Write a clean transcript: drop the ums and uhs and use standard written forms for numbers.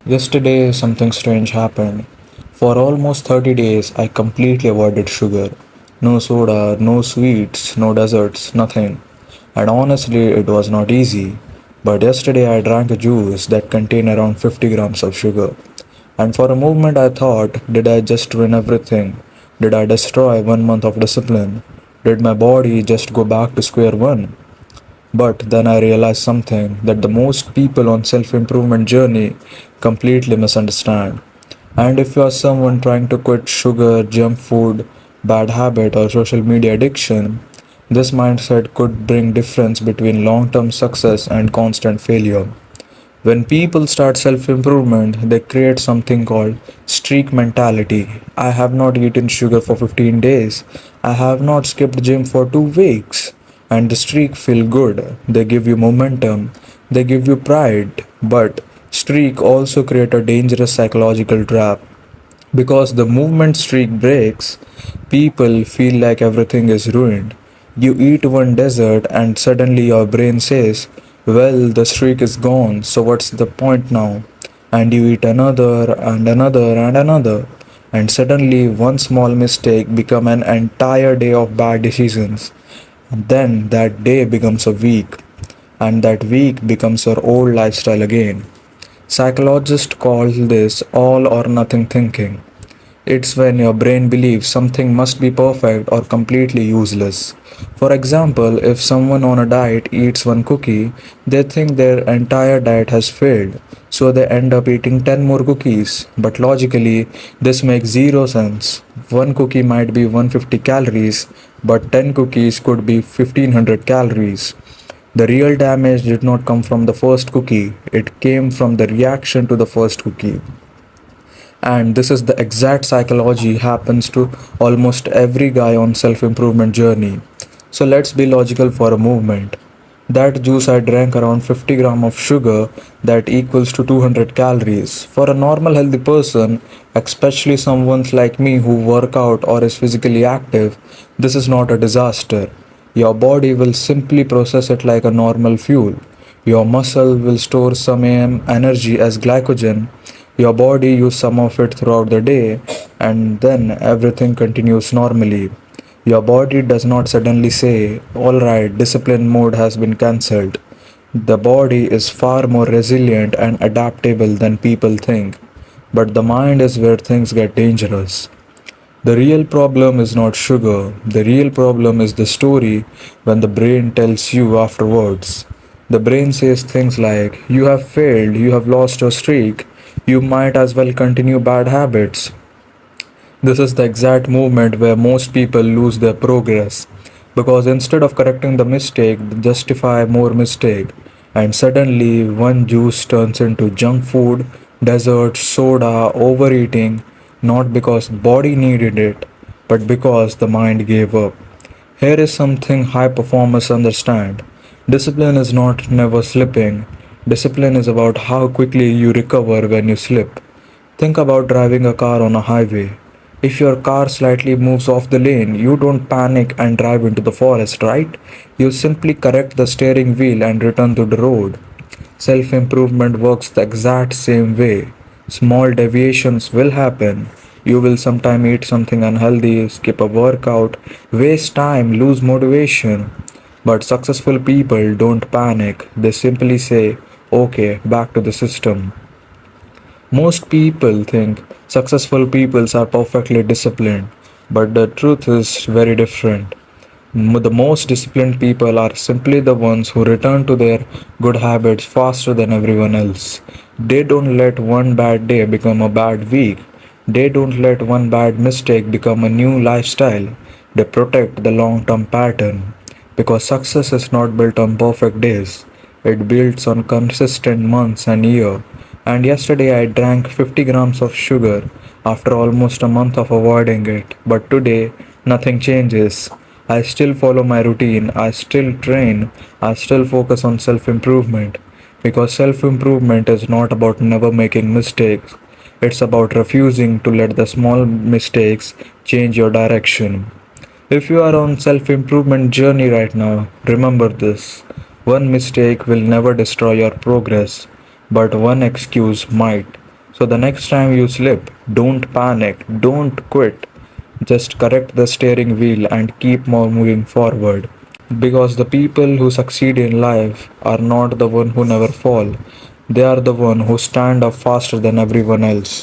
Yesterday, something strange happened. For almost 30 days, I completely avoided sugar. No soda, no sweets, no desserts, nothing. And honestly, it was not easy. But yesterday, I drank a juice that contained around 50 grams of sugar. And for a moment, I thought, did I just ruin everything? Did I destroy 1 month of discipline? Did my body just go back to square one? But then I realized something that the most people on self-improvement journey completely misunderstand. And if you are someone trying to quit sugar, junk food, bad habit or social media addiction, this mindset could bring difference between long-term success and constant failure. When people start self improvement, they create something called streak mentality. I have not eaten sugar for 15 days. I have not skipped gym for 2 weeks. And the streak feel good. They give you momentum. They give you pride. But streak also create a dangerous psychological trap. Because the movement streak breaks, people feel like everything is ruined. You eat one dessert and suddenly your brain says, well, the streak is gone, so what's the point now? And you eat another and another and another. And suddenly one small mistake become an entire day of bad decisions. And then that day becomes a week. And that week becomes your old lifestyle again. Psychologists call this all or nothing thinking. It's when your brain believes something must be perfect or completely useless. For example, if someone on a diet eats one cookie, they think their entire diet has failed, so they end up eating 10 more cookies. But logically, this makes zero sense. One cookie might be 150 calories, but 10 cookies could be 1500 calories. The real damage did not come from the first cookie, it came from the reaction to the first cookie. And this is the exact psychology happens to almost every guy on self improvement journey. So let's be logical for a moment. That juice I drank around 50 gram of sugar that equals to 200 calories. For a normal healthy person, especially someone like me who work out or is physically active, this is not a disaster. Your body will simply process it like a normal fuel. Your muscle will store some energy as glycogen. Your body uses some of it throughout the day, and then everything continues normally. Your body does not suddenly say, alright, discipline mode has been cancelled. The body is far more resilient and adaptable than people think. But the mind is where things get dangerous. The real problem is not sugar, the real problem is the story when the brain tells you afterwards. The brain says things like, you have failed, you have lost your streak, you might as well continue bad habits. This is the exact moment where most people lose their progress because instead of correcting the mistake, they justify more mistake, and suddenly one juice turns into junk food, dessert, soda, overeating, not because the body needed it, but because the mind gave up. Here is something high performers understand. Discipline is not never slipping. Discipline is about how quickly you recover when you slip. Think about driving a car on a highway. If your car slightly moves off the lane, you don't panic and drive into the forest, right? You simply correct the steering wheel and return to the road. Self improvement works the exact same way. Small deviations will happen. You will sometime eat something unhealthy, skip a workout, waste time, lose motivation. But successful people don't panic. They simply say, okay, back to the system. Most people think successful people are perfectly disciplined, but the truth is very different. The most disciplined people are simply the ones who return to their good habits faster than everyone else. They don't let one bad day become a bad week. They don't let one bad mistake become a new lifestyle. They protect the long term pattern. Because success is not built on perfect days, it builds on consistent months and years. And yesterday I drank 50 grams of sugar after almost a month of avoiding it. But today, nothing changes. I still follow my routine, I still train, I still focus on self improvement. Because self improvement is not about never making mistakes, it's about refusing to let the small mistakes change your direction. If you are on self improvement journey right now, remember this. One mistake will never destroy your progress, but one excuse might. So the next time you slip, don't panic, don't quit. Just correct the steering wheel and keep moving forward. Because the people who succeed in life are not the one who never fall. They are the one who stand up faster than everyone else.